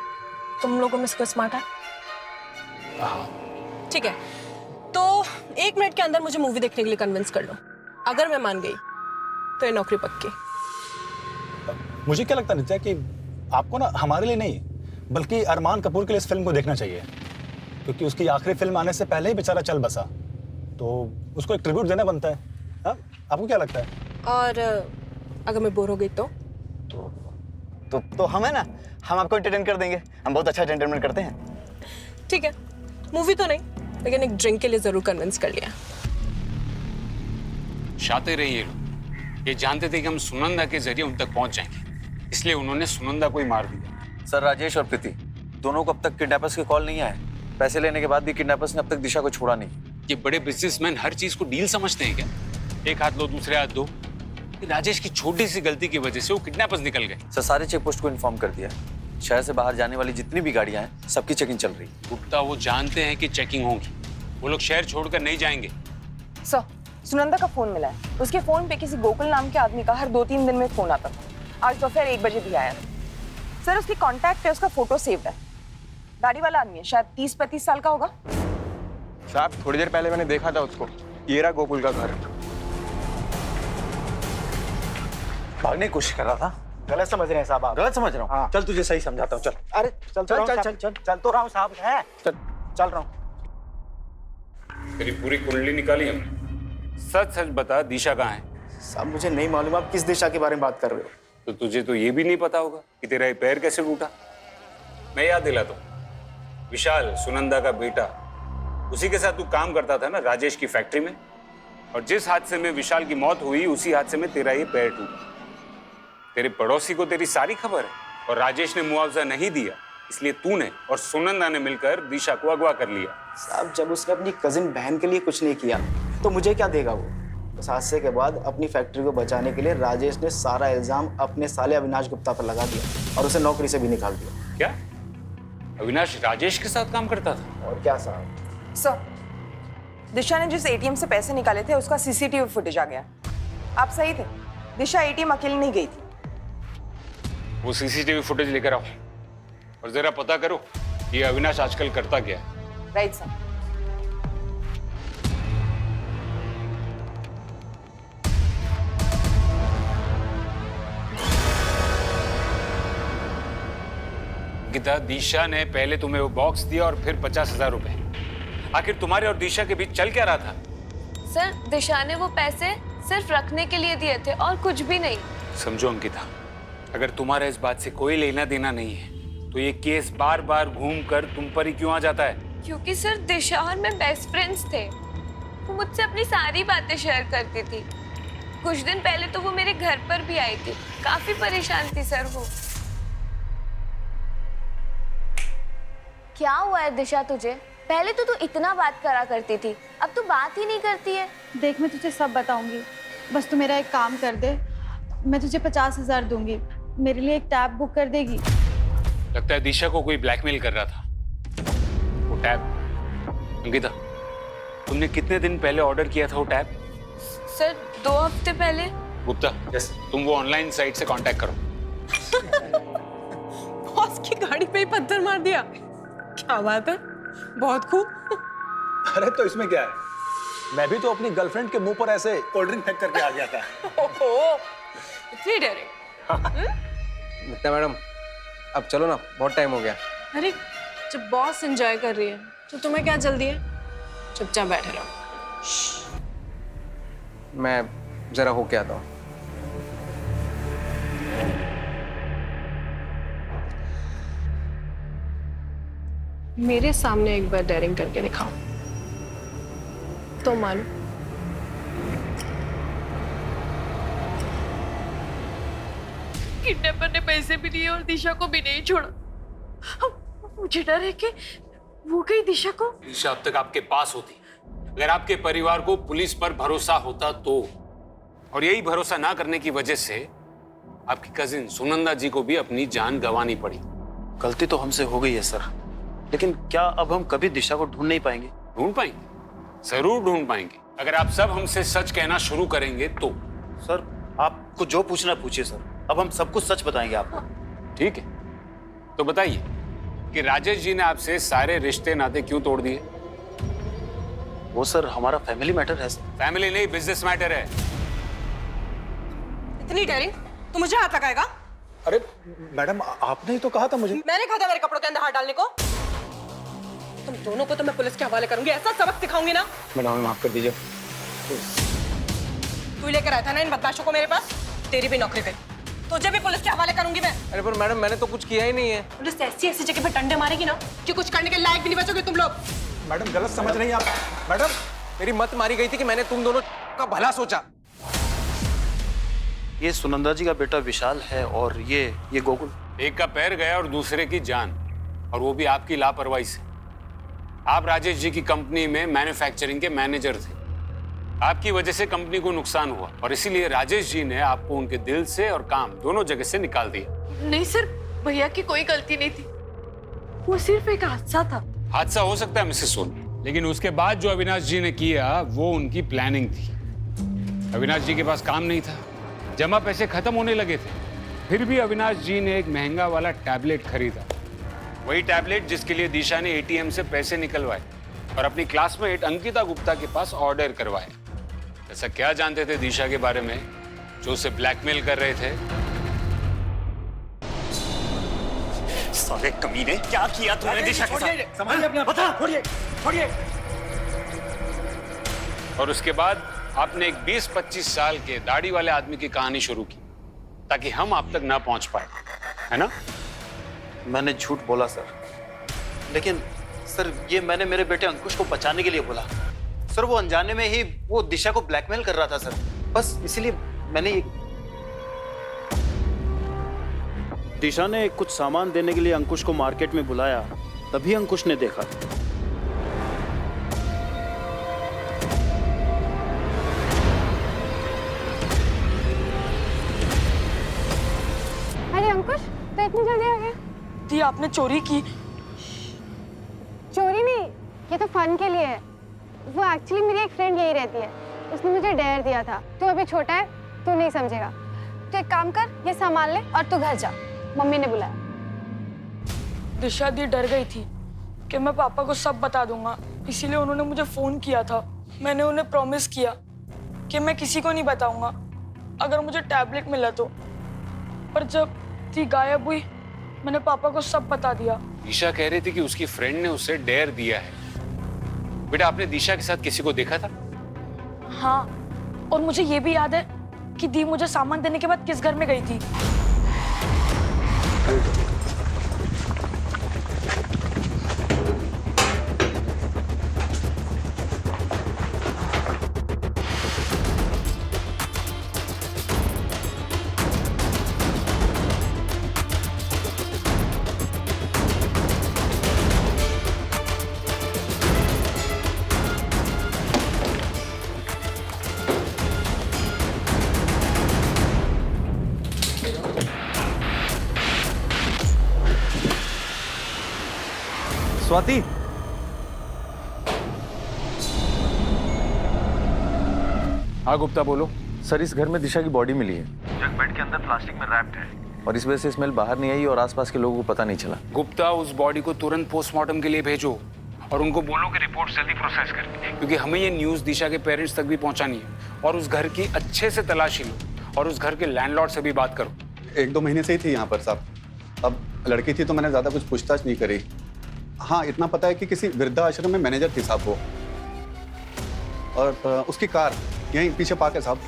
तुम लोगों में से कोई स्मार्ट है? ठीक है, तो 1 मिनट के अंदर मुझे मूवी देखने के लिए कन्विंस कर लो। अगर मैं मान गई तो ये नौकरी पक्की। मुझे क्या लगता है नित्या कि आपको ना हमारे लिए नहीं बल्कि अरमान कपूर के लिए इस फिल्म को देखना चाहिए, क्योंकि उसकी आखिरी फिल्म आने से पहले ही बेचारा चल बसा, तो उसको एक ट्रिब्यूट देना बनता है। हा? आपको क्या लगता है? और अगर मैं बोर हो गई तो हम है ना, हम आपको एंटरटेन कर देंगे, हम बहुत अच्छा एंटरटेनमेंट करते हैं। ठीक है, मूवी तो नहीं, लेकिन एक ड्रिंक के लिए जरूर कन्विंस कर लिया। शातिर रही ये लोग, ये जानते थे कि हम सुनंदा के जरिए उन तक पहुंच जाएंगे, इसलिए उन्होंने सुनंदा को ही मार दिया। सर, राजेश और प्रीति दोनों को अब तक किडनैपर्स की कॉल नहीं आए। पैसे लेने के बाद भी किडनैपर्स ने अब तक दिशा को छोड़ा नहीं। ये बड़े बिजनेसमैन हर चीज को डील समझते हैं क्या? एक हाथ लो दूसरे हाथ दो। राजेश की छोटी सी गलती की वजह से वो किडनैपर्स निकल गए। सर, सारे चेक पोस्ट को इन्फॉर्म कर दिया। शहर से बाहर जाने वाली जितनी भी गाड़ियां हैं सबकी चेकिंग चल रही है। गुप्ता वो जानते हैं कि चेकिंग होगी, वो लोग शहर छोड़कर नहीं जाएंगे। सर, सुनंदा का फोन मिला है। उसके फोन पे किसी गोकुल नाम के आदमी का हर 2-3 दिन में फोन आता था। आज दोपहर 1 बजे भी आया था। सर, उसकी कॉन्टैक्ट है, उसका फोटो सेव्ड है। दाढ़ी वाला आदमी है, शायद 30-35 साल का होगा। साहब, थोड़ी देर पहले मैंने देखा था उसको। ये रहा गोकुल का घर। भागने की कोशिश कर रहा था। गलत समझ रहे हैं साहब आप। गलत समझ रहा हूँ? हाँ। चल तुझे सही समझाता हूँ। चल। अरे चल तो रहा हूँ साहब। है चल रहा हूँ। तेरी पूरी कुंडली निकाली हमने। सच सच बता, दिशा कहाँ है? साहब, मुझे नहीं मालूम आप किस दिशा के बारे में बात कर रहे हो। तो तुझे तो ये भी नहीं पता होगा कि तेरा ये पैर कैसे टूटा। मैं याद दिलाता हूँ, विशाल सुनंदा का बेटा, उसी के साथ तू काम करता था ना राजेश की फैक्ट्री में, और जिस हादसे में विशाल की मौत हुई उसी हादसे में तेरा ये पैर टूटा। तेरे पड़ोसी को तेरी सारी खबर है, और राजेश ने मुआवजा नहीं दिया, इसलिए तूने और सुनंदा ने मिलकर दिशा को अगवा कर लिया। साहब, जब उसने अपनी कजिन बहन के लिए कुछ नहीं किया तो मुझे क्या देगा वो? उस हादसे के बाद अपनी फैक्ट्री को बचाने के लिए राजेश ने सारा इल्जाम अपने साले अविनाश गुप्ता पर लगा दिया और उसे नौकरी से भी निकाल दिया। क्या अविनाश राजेश के साथ काम करता था? और क्या साहब? सर, दिशा ने जिस एटीएम से पैसे निकाले थे उसका सीसीटीवी फुटेज आ गया। आप सही थे, दिशा एटीएम अकेले नहीं गई थी। वो सीसीटीवी फुटेज लेकर आओ और जरा पता करो ये अविनाश आजकल करता क्या है। Right sir. गीता, दिशा ने पहले तुम्हें वो बॉक्स दिया और फिर 50,000 रुपए। आखिर तुम्हारे और दिशा के बीच चल क्या रहा था? सर, दिशा ने वो पैसे सिर्फ रखने के लिए दिए थे और कुछ भी नहीं। समझो अंकिता, अगर तुम्हारा इस बात से कोई लेना देना नहीं है तो ये केस बार बार घूम कर तुम पर ही क्यों आ जाता है? क्योंकि सर, दिशा और मैं बेस्ट फ्रेंड्स थे। वो मुझसे अपनी सारी बातें शेयर करती थी। कुछ दिन पहले तो वो मेरे घर पर भी आई थी। काफी परेशान थी सर वो। क्या हुआ है दिशा तुझे? पहले तो तू इतना बात करा करती थी, अब तू बात ही नहीं करती है। देख, मैं तुझे सब बताऊंगी, बस तू मेरा एक काम कर दे। मैं तुझे 50,000 दूंगी, मेरे लिए एक टैब बुक कर देगी? लगता है दिशा को कोई ब्लैकमेल कर रहा था। वो टैब, अंकिता, तुमने कितने दिन पहले ऑर्डर किया था वो टैब? सर, 2 हफ्ते पहले। गुप्ता, तुम वो ऑनलाइन साइट से कांटेक्ट करो। बॉस की गाड़ी पे ही पत्थर मार दिया। क्या बात है, बहुत खूब। अरे तो इसमें क्या है, मैं भी तो अपनी गर्लफ्रेंड के मुंह पर ऐसे कोल्ड ड्रिंक फेंक करके आ गया था। ओहो, इतनी डायरेक्ट। मित्ता मैडम, अब चलो ना, बहुत टाइम हो गया। अरे, जब बॉस एंजॉय कर रही है तो तुम्हें क्या जल्दी है? चुपचाप बैठे रहो। मैं जरा होके आता हूँ। मेरे सामने एक बार डेयरिंग करके दिखाओ तो मानो। किडनैपर ने पैसे भी दिए और दिशा को भी नहीं छोड़ा। मुझे डर है कि वो कहीं दिशा को। दिशा अब तक आपके पास होती, अगर आपके परिवार को पुलिस पर भरोसा होता तो, और यही भरोसा ना करने की वजह से आपकी कजिन सुनंदा जी को भी अपनी जान गंवानी पड़ी। गलती तो हमसे हो गई है सर, लेकिन क्या अब हम कभी दिशा को ढूंढ नहीं पाएंगे? ढूंढ पाएंगे, जरूर ढूंढ पाएंगे। अगर आप सब हमसे सच कहना शुरू करेंगे तो। सर आपको जो पूछना पूछिए सर, अब हम सब कुछ सच बताएंगे आपको। ठीक है, तो बताइए कि राजेश जी ने आपसे सारे रिश्ते नाते क्यों तोड़ दिए? वो सर हमारा फैमिली मैटर है सर। फैमिली नहीं, बिजनेस मैटर है। इतनी डेयरिंग, तू मुझे हाथ लगाएगा? अरे मैडम, आपने ही तो कहा था मुझे। मैंने कहा था मेरे कपड़ों के अंदर हाथ डालने को? तुम दोनों को तो मैं पुलिस के हवाले करूंगी, ऐसा सबक सिखाऊंगी ना। मैडम हमें माफ कर दीजिए। तू लेकर आया था ना इन बदमाशों को मेरे पास, तेरी भी नौकरी गई। तुझे भी पुलिस के हवाले करूंगी मैं। अरे पर मैडम, मैंने तो कुछ किया ही नहीं है। पुलिस ऐसी ऐसी जगह पे डंडे मारेगी ना कि कुछ करने के लायक भी नहीं बचोगे तुम लोग। मैडम गलत समझ रही हैं आप। मैडम मेरी मत मारी गई थी कि मैंने तुम दोनों का भला सोचा। ये सुनंदा जी का बेटा विशाल है और ये गोकुल। एक का पैर गया और दूसरे की जान, और वो भी आपकी लापरवाही से। आप राजेश जी की कंपनी में मैन्युफैक्चरिंग के मैनेजर थे। आपकी वजह से कंपनी को नुकसान हुआ और इसीलिए राजेश जी ने आपको उनके दिल से और काम दोनों जगह से निकाल दिया। नहीं सर, भैया की कोई गलती नहीं थी, वो सिर्फ एक हादसा था। हादसा हो सकता है मिसेस सोनी, लेकिन उसके बाद जो अविनाश जी ने किया वो उनकी प्लानिंग थी। अविनाश जी के पास काम नहीं था, जमा पैसे खत्म होने लगे थे, फिर भी अविनाश जी ने एक महंगा वाला टैबलेट खरीदा। वही टैबलेट जिसके लिए दिशा ने एटीएम से पैसे निकलवाए और अपनी क्लासमेट अंकिता गुप्ता के पास ऑर्डर करवाए। ऐसा क्या जानते थे दिशा के बारे में जो उसे ब्लैकमेल कर रहे थे? साले कमीने, क्या किया तूने दिशा के साथ? संभालिए अपने आप। बता, छोड़िए छोड़िए। और उसके बाद आपने एक 20-25 साल के दाढ़ी वाले आदमी की कहानी शुरू की ताकि हम आप तक ना पहुंच पाए, है ना? मैंने झूठ बोला सर, लेकिन सर ये मैंने मेरे बेटे अंकुश को बचाने के लिए बोला। सर वो अनजाने में ही वो दिशा को ब्लैकमेल कर रहा था सर, बस इसीलिए मैंने दिशा ने कुछ सामान देने के लिए अंकुश को मार्केट में बुलाया, तभी अंकुश ने देखा। अरे अंकुश, तो इतनी जल्दी आ गया? दी आपने चोरी की? चोरी नहीं, ये तो फन के लिए है। वो एक्चुअली मेरी एक फ्रेंड यही रहती है, उसने मुझे डेयर दिया था। तू अभी छोटा है, तू नहीं समझेगा। तो एक काम कर, ये सामान ले और तू घर जा, मम्मी ने बुलाया। दिशा दी डर गई थी कि मैं पापा को सब बता दूंगा, इसीलिए उन्होंने मुझे फोन किया था। मैंने उन्हें प्रॉमिस किया कि मैं किसी को नहीं बताऊंगा अगर मुझे टैबलेट मिला तो। पर जब दी गायब हुई, मैंने पापा को सब बता दिया। दिशा कह रही थी कि उसकी फ्रेंड ने उसे डेयर दिया है। बेटा, आपने दिशा के साथ किसी को देखा था? हाँ, और मुझे ये भी याद है कि दी मुझे सामान देने के बाद किस घर में गई थी। स्वाति, हाँ गुप्ता बोलो। सर इस घर में दिशा की बॉडी मिली है, जग बेड के अंदर प्लास्टिक में रैप्ड है, और इस वजह से स्मेल बाहर नहीं आई और आसपास के लोगों को पता नहीं चला। गुप्ता, उस बॉडी को तुरंत पोस्टमार्टम के लिए भेजो और उनको बोलो कि रिपोर्ट जल्दी प्रोसेस करें, क्योंकि हमें ये न्यूज़ दिशा के पेरेंट्स तक भी पहुंचानी है। और उस घर की अच्छे से तलाशी लो और उस घर के लैंडलॉर्ड से भी बात करो। 1-2 महीने से ही थी यहाँ पर साहब। अब लड़की थी तो मैंने ज़्यादा कुछ पूछताछ नहीं करी। हाँ, इतना पता है कि किसी वृद्धाश्रम में मैनेजर थी साहब वो, और उसकी कार यहीं पीछे पार्क है साहब।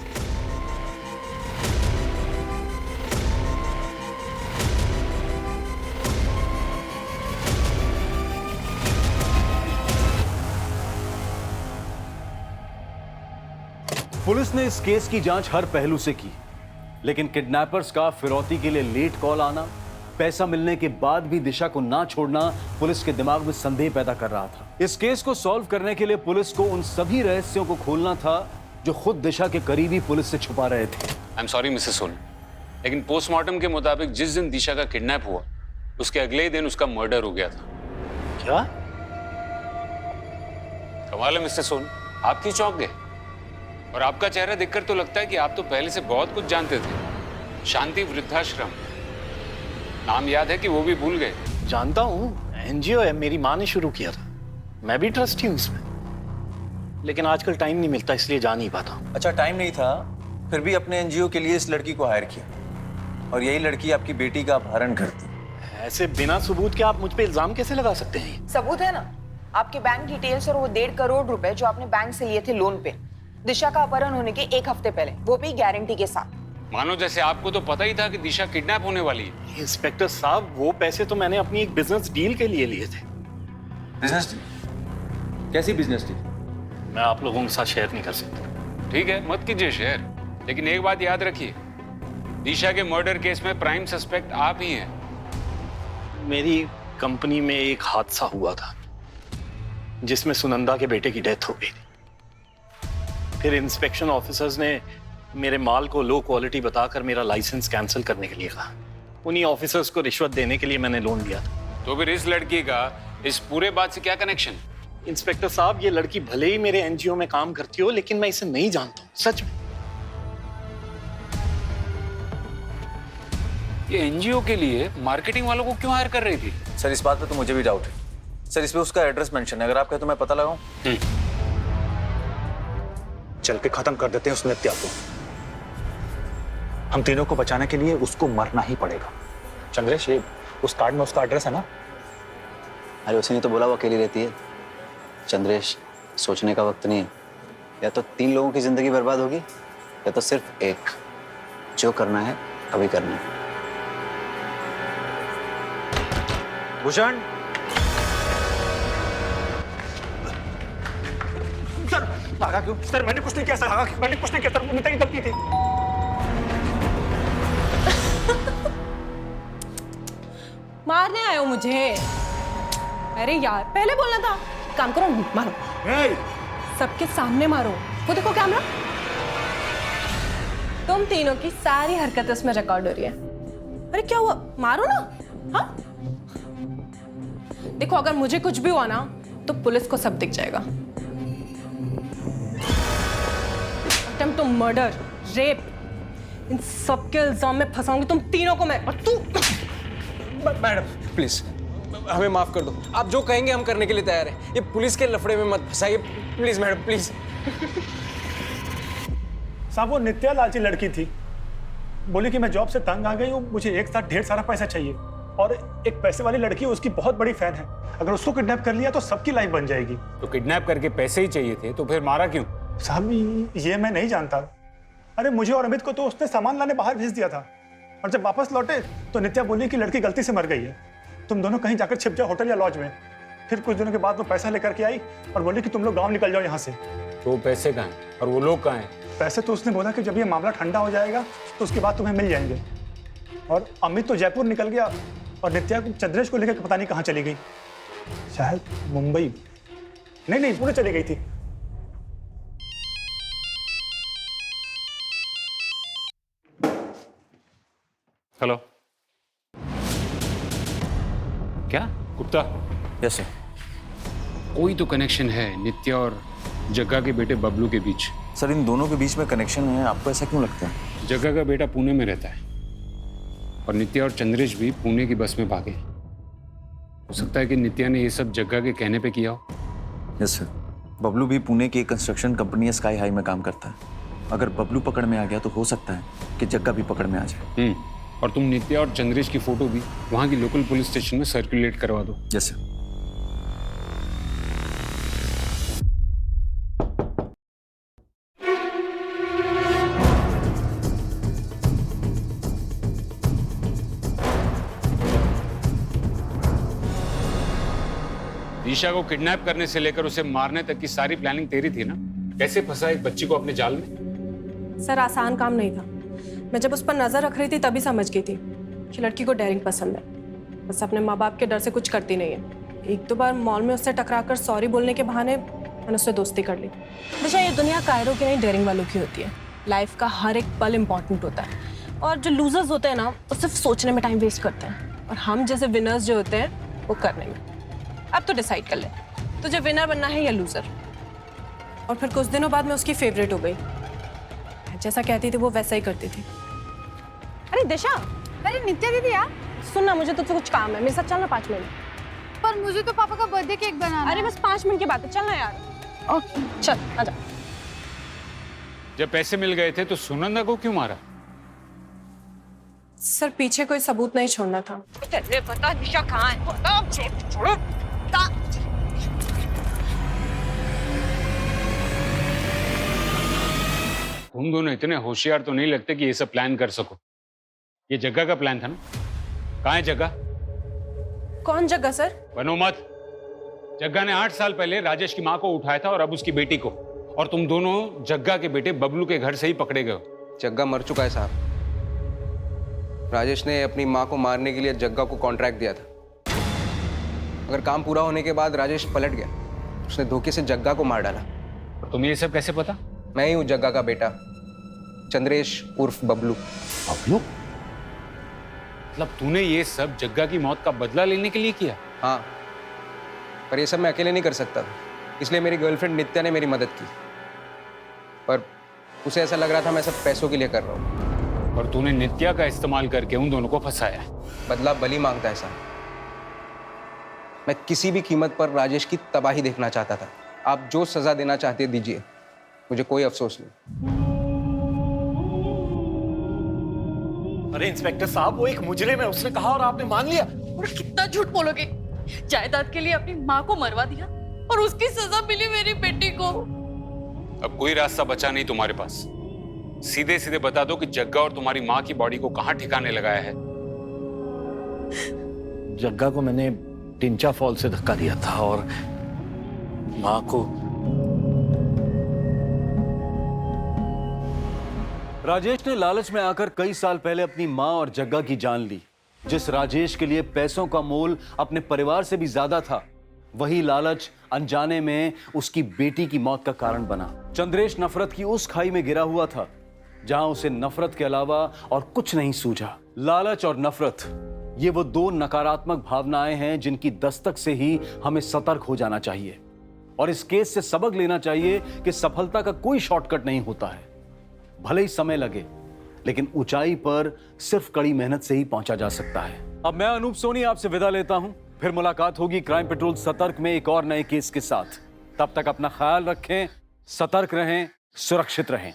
पुलिस ने इस केस की जांच हर पहलू से की, लेकिन किडनैपर्स का फिरौती के लिए लेट कॉल आना, पैसा मिलने के बाद भी दिशा को ना छोड़ना पुलिस के दिमाग में संदेह पैदा कर रहा था। इस केस को सॉल्व करने के लिए पुलिस को उन सभी रहस्यों को खोलना था जो खुद दिशा के करीबी पुलिस से छुपा रहे थे। I am sorry Mrs Soni, लेकिन पोस्टमार्टम के मुताबिक जिस दिन दिशा का किडनैप हुआ उसके अगले ही दिन उसका मर्डर हो गया था। क्या? कमाल है मिस्टर सोनी, आप क्यों चौंक गए? और आपका चेहरा देखकर तो लगता है कि आप तो पहले से बहुत कुछ जानते थे। शांति वृद्धाश्रम, नाम याद है कि वो भी भूल गए? जानता हूँ, एनजीओ है, मेरी माँ ने शुरू किया था, मैं भी ट्रस्टी हूँ इसमें, लेकिन आजकल टाइम नहीं मिलता इसलिए जा नहीं पाता। अच्छा, टाइम नहीं था, फिर भी अपने एनजीओ के लिए इस लड़की को हायर किया, और यही लड़की आपकी बेटी का अपहरण करती। ऐसे बिना सबूत के आप मुझ पे इल्जाम कैसे लगा सकते हैं? सबूत है ना, आपके बैंक डिटेल्स और वो 1.5 करोड़ रुपए जो आपने बैंक से लिए थे लोन पे, दिशा का अपहरण होने के 1 हफ्ते पहले, वो भी गारंटी के साथ। मानो जैसे आपको तो पता ही था कि दिशा किडनैप होने वाली है। इंस्पेक्टर साहब, वो पैसे तो मैंने अपनी एक बिजनेस डील के लिए लिए थे। Business deal? कैसी बिजनेस डील? मैं आप लोगों के साथ शेयर नहीं कर सकता। ठीक है, मत कीजिए शेयर, लेकिन एक बात याद रखिए, दिशा के मर्डर केस में प्राइम सस्पेक्ट आप ही हैं। मेरी कंपनी में एक हादसा हुआ था जिसमें सुनंदा के बेटे की डेथ हो गई थी। फिर इंस्पेक्शन ऑफिसर्स ने मेरे माल को लो क्वालिटी बताकर मेरा लाइसेंस कैंसिल करने के लिए कहा। उन्हीं ऑफिसर्स को रिश्वत देने के लिए मैंने लोन लिया था। तो फिर इस लड़की का इस पूरे बात से क्या कनेक्शन? इंस्पेक्टर साहब, ये लड़की भले ही मेरे एनजीओ में काम करती हो, लेकिन मैं इसे नहीं जानता हूँ, सच में। ये एनजीओ के लिए मार्केटिंग वालों को क्यों हायर कर रही थी? सर, इस बात पे तो मुझे भी डाउट है। सर, इसमें उसका एड्रेस मेंशन है, अगर आप कहें तो मैं पता लगाऊं। चल के खत्म कर देते हैं उस नित्या को। हम तीनों को बचाने के लिए उसको मरना ही पड़ेगा। चंद्रेश, ये उस कार्ड में उसका एड्रेस है ना? अरे उसी ने तो बोला वो अकेली रहती है। चंद्रेश, सोचने का वक्त नहीं है। या तो 3 लोगों की जिंदगी बर्बाद होगी, या तो सिर्फ एक। जो करना है अभी करना है। भूषण, सर भागा क्यों? सर मैंने कुछ नहीं किया सर, मैंने कुछ नहीं किया सर, नित्या की गलती थी। मारने आए हो मुझे? अरे यार, पहले बोलना था। काम करो, मारो। सबके सामने मारो। वो देखो कैमरा, तुम तीनों की सारी हरकतें उसमें रिकॉर्ड हो रही है। अरे क्या हुआ, मारो ना। हाँ, देखो अगर मुझे कुछ भी हुआ ना तो पुलिस को सब दिख जाएगा। अटेम्प्ट टू मर्डर, रेप, इन सब के इल्जाम में फंसाऊंगी तुम तीनों को मैं। और तू मैडम प्लीज हमें माफ कर दो, आप जो कहेंगे हम करने के लिए तैयार हैं। ये पुलिस के लफड़े में मत फंसाइए प्लीज मैडम, प्लीज। साहब, वो नित्या लालची लड़की थी, बोली कि मैं जॉब से तंग आ गई हूँ, मुझे एक साथ ढेर सारा पैसा चाहिए, और एक पैसे वाली लड़की उसकी बहुत बड़ी फैन है, अगर उसको किडनैप कर लिया तो सबकी लाइफ बन जाएगी। तो किडनैप करके पैसे ही चाहिए थे, तो फिर मारा क्यों? साहब, ये मैं नहीं जानता। अरे मुझे और अमित को तो उसने सामान लाने बाहर भेज दिया था, और जब वापस लौटे तो नित्या बोली कि लड़की गलती से मर गई है, तुम दोनों कहीं जाकर छिप जाओ होटल या लॉज में। फिर कुछ दिनों के बाद वो पैसा लेकर के आई और बोली कि तुम लोग गाँव निकल जाओ यहाँ से। तो वो पैसे कहाँ हैं और वो लोग कहाँ हैं? पैसे तो उसने बोला कि जब ये मामला ठंडा हो जाएगा तो उसके बाद तुम्हें मिल जाएंगे। और अमित तो जयपुर निकल गया, और नित्या चंद्रेश को लेकर पता नहीं कहाँ चली गई, शायद मुंबई, नहीं पुणे चली गई थी। हेलो, क्या गुप्ता? Yes sir. कोई तो कनेक्शन है नित्या और जग्गा के बेटे बबलू के बीच। सर, इन दोनों के बीच में कनेक्शन है, आपको ऐसा क्यों लगता है? जग्गा का बेटा पुणे में रहता है और नित्या और चंद्रेश भी पुणे की बस में भागे। हो सकता है कि नित्या ने ये सब जग्गा के कहने पे किया हो। Yes sir. बबलू भी पुणे की एक कंस्ट्रक्शन कंपनी स्काई हाई में काम करता है। अगर बबलू पकड़ में आ गया तो हो सकता है कि जग्गा भी पकड़ में आ जाए। और तुम नित्या और चंद्रेश की फोटो भी वहां की लोकल पुलिस स्टेशन में सर्कुलेट करवा दो। Yes sir. दिशा को किडनैप करने से लेकर उसे मारने तक की सारी प्लानिंग तेरी थी ना? कैसे फंसा एक बच्ची को अपने जाल में? सर, आसान काम नहीं था। मैं जब उस पर नजर रख रही थी तभी समझ गई थी कि लड़की को डेयरिंग पसंद है, बस अपने माँ बाप के डर से कुछ करती नहीं है। 1-2 बार मॉल में उससे टकराकर सॉरी बोलने के बहाने मैंने उससे दोस्ती कर ली। दिशा, ये दुनिया कायरों की नहीं, डेयरिंग वालों की होती है। लाइफ का हर एक पल इम्पॉर्टेंट होता है, और जो लूजर्स होते हैं ना, वो सिर्फ सोचने में टाइम वेस्ट करते हैं, और हम जैसे विनर्स जो होते हैं वो करने में। अब तो डिसाइड कर ले, तुझे विनर बनना है या लूजर। और फिर कुछ दिनों बाद मैं उसकी फेवरेट हो गई। जैसा कहती थी वो वैसा ही करती थी। अरे दिशा, अरे नित्या दीदी यार, सुनना, मुझे तुझसे कुछ काम है, मेरे साथ चलना 5 मिनट। पर मुझे तो पापा का बर्थडे केक बनाना अरे है। बस 5 मिनट की बात है, चलना यार। ओके चल आजा। जब पैसे मिल गए थे तो सुनंदा को क्यों मारा? सर पीछे कोई सबूत नहीं छोड़ना था। तेरे पता दिशा कहाँ है? छोड़ो। तुम दोनों इतने होशियार तो नहीं लगते कि ये सब प्लान कर सको। ये जग्गा का प्लान था ना? कहाँ है जग्गा? कौन जग्गा सर? बनो मत। जग्गा ने 8 साल पहले राजेश की माँ को उठाया था और अब उसकी बेटी को, और तुम दोनों जग्गा के बेटे बबलू के घर से ही पकड़े गए हो। जग्गा मर चुका है साहब। राजेश ने अपनी माँ को मारने के लिए जग्गा को कॉन्ट्रैक्ट दिया था। अगर काम पूरा होने के बाद राजेश पलट गया, उसने धोखे से जग्गा को मार डाला। और तुम्हें ये सब कैसे पता? मैं ही हूँ जग्गा का बेटा, चंद्रेश उर्फ बबलू। बबलू? मतलब तूने ये सब जग्गा की मौत का बदला लेने के लिए किया? हाँ, पर ये सब मैं अकेले नहीं कर सकता, इसलिए मेरी गर्लफ्रेंड नित्या ने मेरी मदद की। पर उसे ऐसा लग रहा था मैं सब पैसों के लिए कर रहा हूँ। और तूने नित्या का इस्तेमाल करके उन दोनों को फंसाया। बदला बलि मांगता है साहब। मैं किसी भी कीमत पर राजेश की तबाही देखना चाहता था। आप जो सजा देना चाहते दीजिए, मुझे कोई अफसोस नहीं। अरे इंस्पेक्टर साहब, वो एक मुजरिम है, उसने कहा और आपने मान लिया। और कितना झूठ बोलोगे? जायदाद के लिए अपनी माँ को मरवा दिया और उसकी सजा मिली मेरी बेटी को। अब कोई रास्ता बचा नहीं तुम्हारे पास। सीधे सीधे बता दो कि जग्गा और तुम्हारी माँ की बॉडी को कहाँ ठिकाने लगाया है। जग्गा को मैंने टिंचा फॉल से धक्का दिया था और माँ को। राजेश ने लालच में आकर कई साल पहले अपनी माँ और जग्गा की जान ली। जिस राजेश के लिए पैसों का मोल अपने परिवार से भी ज्यादा था, वही लालच अनजाने में उसकी बेटी की मौत का कारण बना। चंद्रेश नफरत की उस खाई में गिरा हुआ था जहां उसे नफरत के अलावा और कुछ नहीं सूझा। लालच और नफरत, ये वो दो नकारात्मक भावनाएं हैं जिनकी दस्तक से ही हमें सतर्क हो जाना चाहिए और इस केस से सबक लेना चाहिए कि सफलता का कोई शॉर्टकट नहीं होता है। भले ही समय लगे, लेकिन ऊंचाई पर सिर्फ कड़ी मेहनत से ही पहुंचा जा सकता है। अब मैं अनूप सोनी आपसे विदा लेता हूं। फिर मुलाकात होगी क्राइम पेट्रोल सतर्क में एक और नए केस के साथ। तब तक अपना ख्याल रखें, सतर्क रहें, सुरक्षित रहें।